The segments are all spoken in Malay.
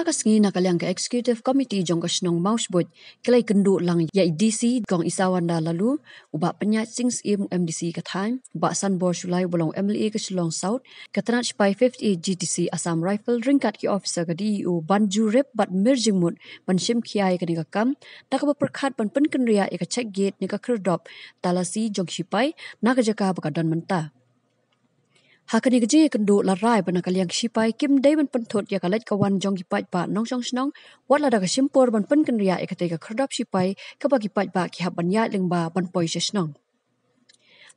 Benta kasngi nakaliang ke executive committee jong kasnong Mausbud kelai kendu lang ya DC gong isawanda lalu ubak penyat sings im MDC kathan ubak sanbor sulai bolong MLA ke Shillong South katranat spy 58 GTC Assam Rifle ringkat ki officer ke DEU banju rep bat merging mut ban shim kiai ke nika kam tak perkhat ban penkenria ke check gate nika kerdop talasi jong sipai nak jaka bakadon menta Hakani gaji kendu larai bana kaliang sipai kim dai ban penthot ya kalat kawan jong kipat ba nong song snong wat lada ka simpor ban pen kenria ekate ka kherdap sipai ka bagi pat ba ki haban ya lengba ban poi snong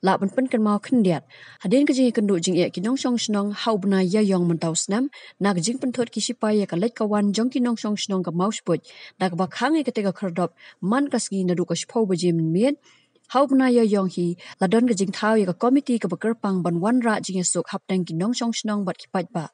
la ban pen kan mau khendiat hadin gaji kendu jing e ki nong song snong hau bna ya yong mentau snam nak jing penthot ki sipai ya kalat kawan jong ki nong song snong ka mausput dak ba khang ekate ka kherdap man kasgi nadu ka spau ba jim mien Hau bna ya yong hi ladon ke jing thau ya ka committee ka bakar pang ban wan ra jing esuk hap tang ki nong song snong bat ki pat ba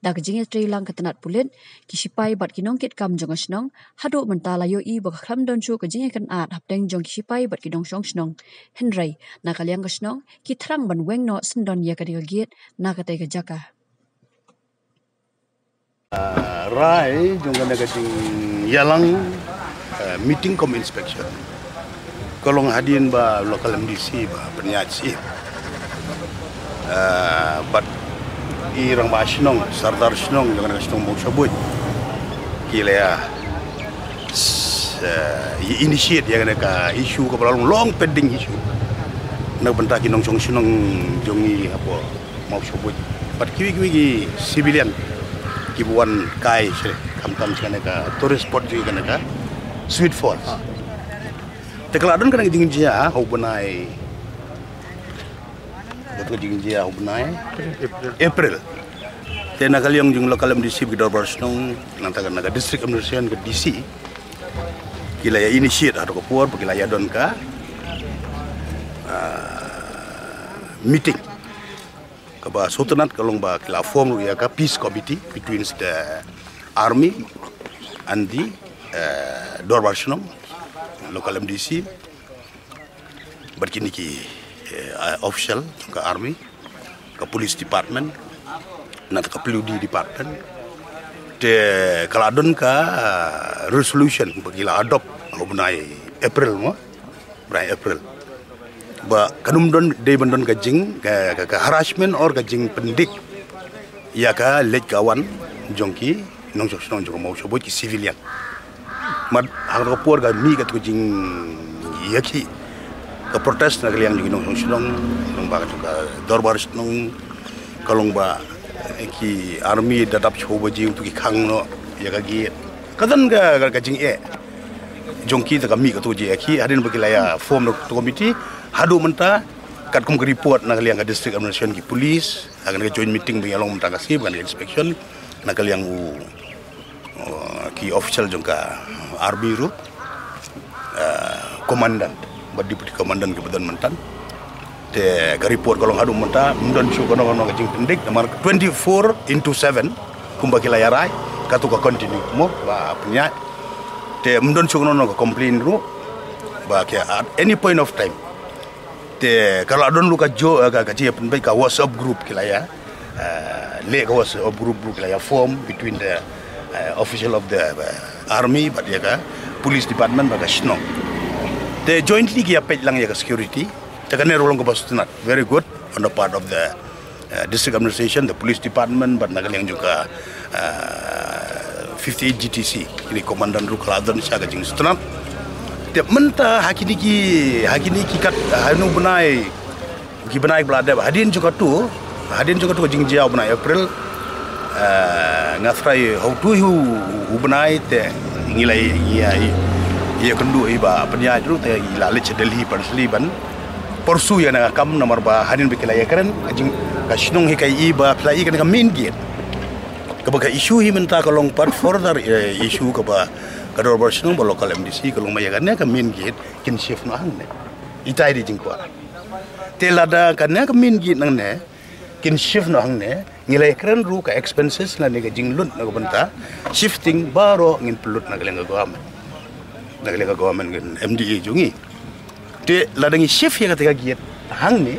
da ke jing tre lang ka tanat pulit ki sipai bat ki nong kit kam jong snong hadu mentala yo I ba kham don chu ka jing kan at hap tang jong ki sipai bat ki nong song snong henrai na kaliang ka snong ki thrang ban weng no sendon ya ka diga giat na ka te ka jaka rai jong ka jing yalang meeting com inspection Kolong hadin ba local MDC ba penyaci, but irang ba Shnong, Sardar Shnong dengan Shnong mau sebut, kila ya, initiate ya kan isu kebelalong long pending isu, nak bentak kinong Shnong jongi apa mau sebut, but kiwi civilian, kibuan kai sih, kam sekarang tourist spot juga kan Sweet Falls. Tekladon kan jing jia hau benai. Betul jing jia hau benai. April. Tena kali yang jing lokal MDC di Darbar Snong nanti naga district administration ke DC. Kila ya initiate atau kepuar kila ya don ka meeting. Kaba sultanat kalong ba kila form ya ka peace committee between the army and the Darbar Snong. Local MDC berkini ki official ke army ke police department nak ke PLUD department te kaladon ka resolution bagila adopt benai April mo benai April ba kanum don de bandon ka jing ka harassment or ka jing pendik ya ka lej kawan jongki nong jong mau sebut ki civilian mad hang ko ga mi ka tu jing yaki ka protest na kaliang jing nong ba ka Darbar Snong kalong ba ki army datap choba ji tu ki khang no ya ka gi kadan ga jing jongki ta mi ka tu ji yaki hadin ba kilaya form no committee hadu menta kat kum report na kaliang ka district administration ki police akan ka join meeting bi along menta ka sip kan inspection na kaliang ki official jongka army ru komandan deputy komandan ke badan mentan te ka report kolong hadu menta mundon su kono ka jing pendik nomor 24/7 kumba kila yarai ka tu ka continue mo ba punya te mundon su kono ka complain ru ba ke at any point of time te kalau adon lu ka jo ka ji pendik ka WhatsApp group kila ya le ka WhatsApp group kila ya form between the official of the army but ya ka police department baga Shnong they jointly ki apet lang ya ka security takane rolong ka bastunat very good on the part of the district administration the police department but nagaling juga 58 GTC ini komandan Rukladon siaga jing stunat te menta hakini ki kat hanu benai ki benai belada hadin juga tu jing jauh benai April ngafrai how to hu benai te ngilai ia kendu iba penya itu te ilalit Delhi Parsley ban porsu ya na kam nomor ba hadin bikila ya keren ajing ka Shnong hikai iba plai kan ka main gate ka ba isu hi menta kalong part further isu ka ba ka Darbar Shnong ba local MDC kalong maya kan ka main gate kin shift no hang ne itai di jingkwa te lada kan ka main gate nang ne kin shift no hang ne ngilai keren ru ka expenses na ni ka jinglut na benta shifting baro ngin pelut na galing government ngin MDA jungi te ladangi shift ya ka giat hang ni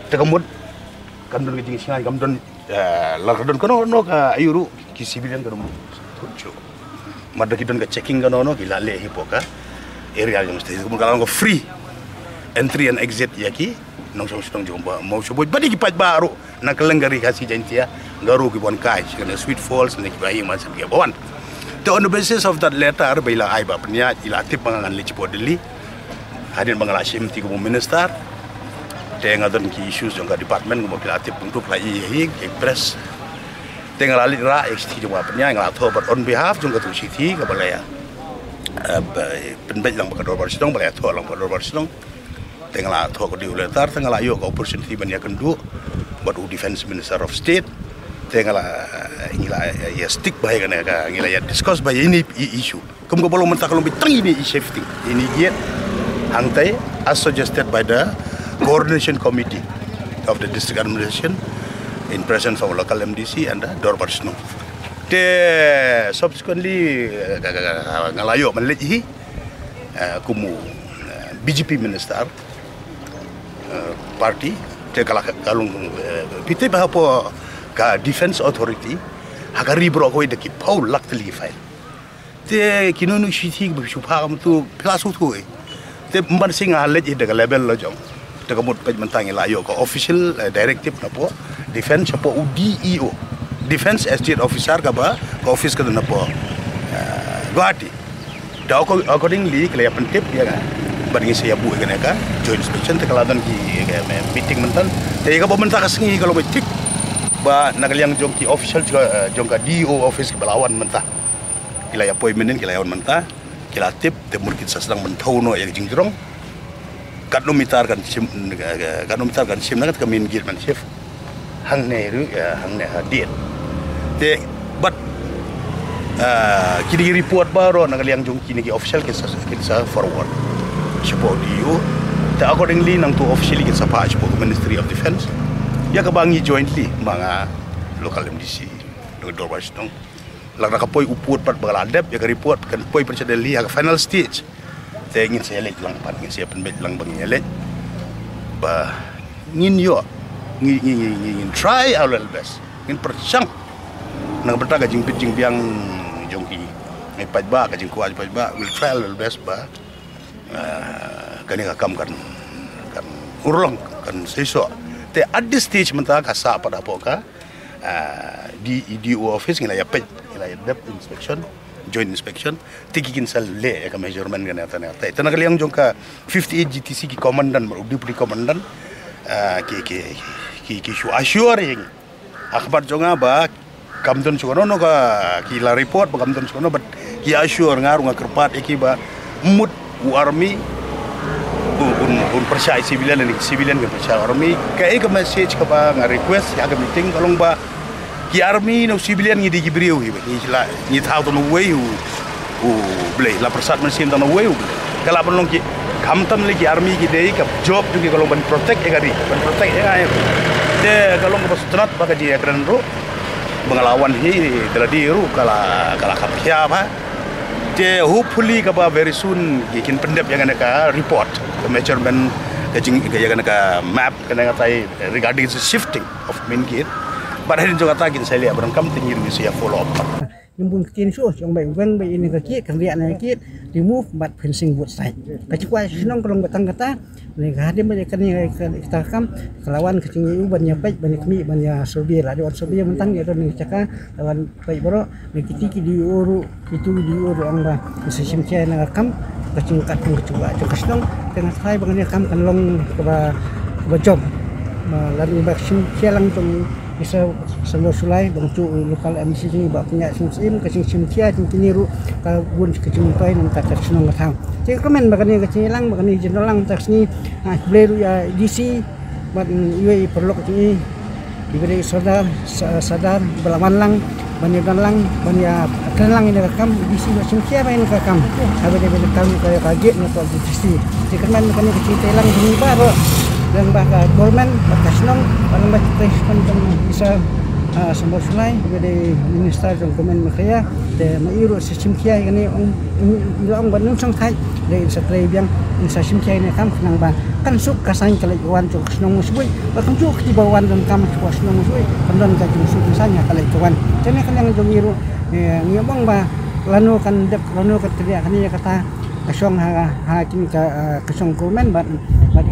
te kamut kam don jing singai kam don la don kono no ka ayuru ki civilian kono pucu. Mada kita nggak checking kan ono gila le hipoka area yang mesti kemudian kalau free entry and exit ya ki nong song jomba mau sebut badi kipat baru nak kelenggari kasih jantia garu kibon kai kena Sweet Falls nak kibahi macam dia bawan. So on the basis of that letter bila ai ba penya ila tip pangangan le cipo deli hadin bangala sim ti ko minister tenga don ki issues jongka department ko bila tip untuk lai hi press tenga lali ra XT jomba penya ngala tho but on behalf jongka tu city ka balaya penbet lang bakador barsidong balaya tho lang bakador barsidong tenga la tho ko di letter tenga la yo ko opportunity banya kendu but defense minister of state tengah ingila ya stick baik kan ya ingila ya discuss baik ini issue kamu kalau mentah kalau bitang ini shifting ini giat hangtai as suggested by the coordination committee of the district administration in presence of local MDC and the Dorbarsno. Te subsequently ngalayo melihi kumu BJP minister party te kalung pite bahapo ka defense authority hagari bro ko idaki pau laktali file te kinonu shiti bu shupa kam tu plus tu te mban singa halet daga level lo jong daga mut paj mentang la yo ko official directive na po defense po DEO defense estate officer ka ba ko office ka na po Guwahati da ko accordingly kala pentip ya kan baringi saya bu kan ka joint inspection te kala dan ki meeting mentan te ka pemerintah kasengi kalau betik ba nagaliang jongki official jongka DO office kebelawan mentah kila ya appointment kila yawan mentah kila tip te mungkin sedang mentau no ya jingjrong kat no mitar kan sim nak kamin gil man chef hang ne ru ya hang ne hadit te but kini report baru nagaliang jongki ni official kita forward support DO te accordingly nang tu officially kita pa support Ministry of Defense ya kabangi jointly mga local MDC dengan Dorbarsno lang nakapoi uput pat baladep ya ka report kan poi percadeli ya final stage te ingin saya let lang pat ingin saya penbet lang bang let ba ngin yo ngin try our best ngin percang nang bertaga jing pitjing biang jongki ngai pat ba ka jing kuat pat ba will try our best ba kani ka kam kan urlong kan seso te at this stage mentah kasa pada poka di DO office ngila ya pej ngila ya depth inspection joint inspection tigikin sel le ya ka measurement kan eta neta itana kali yang jongka 58 GTC ki komandan deputy komandan ki shu assuring akhbar jonga ba kamdon sukono no ka ki la report ba kamdon sukono but ki assure ngaru ngakerpat iki ba mut army un percaya civilian ke percaya army kai ke message ke ba nga request ya ke meeting kalong ba ki army no civilian ngi di gibriu hi la ni thau to no way u blay la persat mesin to no way u kala pon long ki kamtam le ki army ki dei ka job ju ki kalong ban protect e gari ban protect e ai de kalong ba strat ba ka di ekran ro mengalawan hi deladi ru kala kapia ba de hopefully kaba very soon gikin pendep yang ka report the measurement kajing yang ka map kana tai regarding the shifting of main gate but hadin juga tagin saya lihat berangkam tinggi ni saya follow up yang pun kitin so yang baik baik ini kaki kerja nak kit remove but fencing both side kacikuai sinong kalau batang kata ni hadir banyak kini kita kam kelawan kecing iu banyak baik banyak mi banyak sobi lah di sobi mentang ya ni cakap lawan baik bro ni kiti di uru itu di uru angba sistem cai nak kam kecing kat pun coba cakap sinong tengah saya bagaimana kam kan long ke job lalu vaksin sialang tu bisa semua sulai bangcu lokal MDC ni bak punya sim kecing cia kini ru ka bun kecing pai nan tak senang ngatang jadi komen bagani kecing lang bagani jenolang tak ni bleru ya DC bat iwe perlu kecing diberi sadar belawan lang banyakan lang banyak kelang ini rekam DC macam cia main rekam ada dia rekam kayak kaget ni kok DC jadi komen bagani kecing telang ni baru dan bahkan government batas nong paling batas tentang bisa semua sulai dari minister dan komen makanya de mairu sistem kia ini orang bandung sangkai dari setelah biang sistem kia ini kam kenang ba kan suk kasang kalaikuan cuk senong musbui bahkan cuk di bawaan dan kam cuk senong musbui kan dan kajung suk misalnya kalaikuan jadi kan yang jomiru ngomong ba lanu kan dep lanu kerja kan ya kata kasong hakim kasong komen bat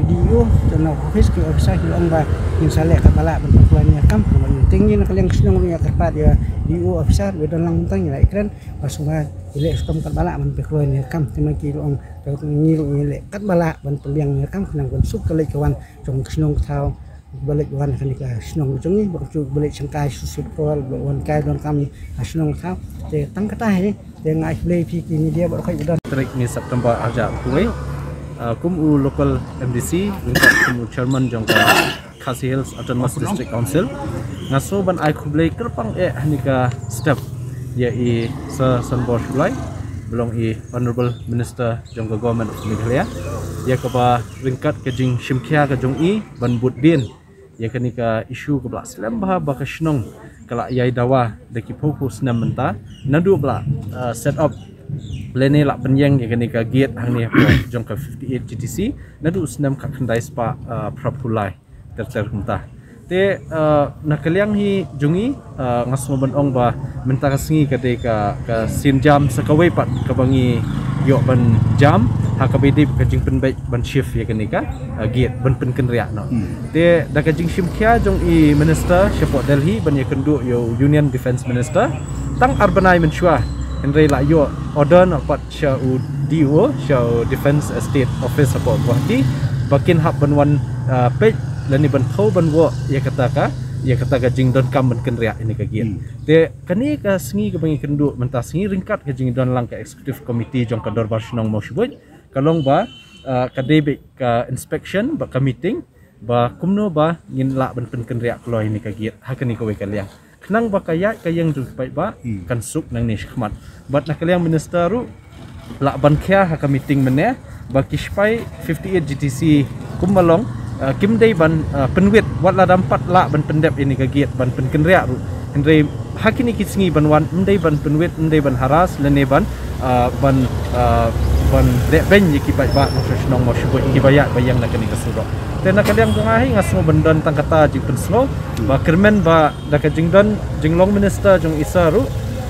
diu dan office ke officer hilang ba yang saleh kepala bentuknya kam tinggi nak yang senang punya kerpat ya diu officer bedan lang tang ya ikran pasunga ilek stom kepala bentuknya kam tema kilong ngilu ilek kepala bentuknya kam kenang bensuk kali kawan jong senang tahu balik wan kan ka senang jongi balik sangkai susupol wan kai don kami senang tahu te tang kata he te ngai play pi ni dia baru kai udan tarik ni September aja kuai kum u local MDC lingkap kum chairman jongka Khasi Hills Autonomous District Council ngaso ban ai kublai kerpang hanika step ya i Sanbor Sulai belong i Honorable Minister jongka Government of Meghalaya ya kapa ringkat ke jing shimkhia ke jong i ban budin ya kanika isu ke belas lembah bakashnong kala yai dawa deki fokus nam menta nadu bla set up lene lak penyeng ya kanika gate hang ni jongka 58 GTC nadu snam ka khandai spa prapulai terter menta te nakaliang hi jungi ngasmo ban ong ba menta kasingi kate ka sinjam sakawai pat kabangi yo ban jam hakabidi kajing penbaik ban shift ya kanika gate ban penken riak no te da kajing shimkhia jong i minister support Delhi ban ya kendu yo Union Defence Minister tang urbanai menshua henry la yo order no pat sha u DO sha Defence Estate Office support Guwahati bakin hab ban wan page lani ban khau ban wo ya kata kajing don kam ban ken riak ini kagien te kani ka singi ka bangi kendu menta singi ringkat kajing don lang ka executive committee jong ka dorbar shnong moshbuj kalong ba kadebe ka inspection ba ka meeting ba kumno ba ngin la ban pen ken riak kloi ini kagiat hakani ko we kaliang knang ba kaya kayang du pai ba kan suk nang ni khmat bat na kaliang minister ru la ban khia ha ka meeting mene ba kispai 58 GTC kumbalong kim dei ban penwit wat la dampat la ban pendep ini kagiat ban pen ken riak ru henry hakini kisingi ban wan ndei ban penwit ndei ban haras lene ban ban dek ben yiki bai ba professional mo shiboi ki bayak bayang nak ni kasuro tena kaliang tungahi ngasmo bendan tangkata jing penslo ba kermen ba dak jingdan jinglong minister jong isaru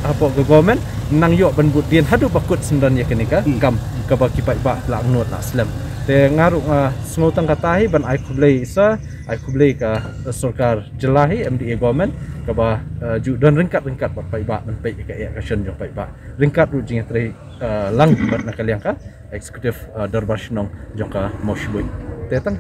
apo government nang yo ban budien hadu bakut sendan yakenika kam ka ba ki bai ba la ngot la slam te ngaru sngo tangkata hi ban ai kublai isa ai kublai ka sarkar jelahi MDA government ka ba ju dan ringkat ba bai ba ban pai ka ya kashen jong bai ba ringkat ru jing tre lang bat nakaliang ka executive darbar shnong jongka moshbui tetang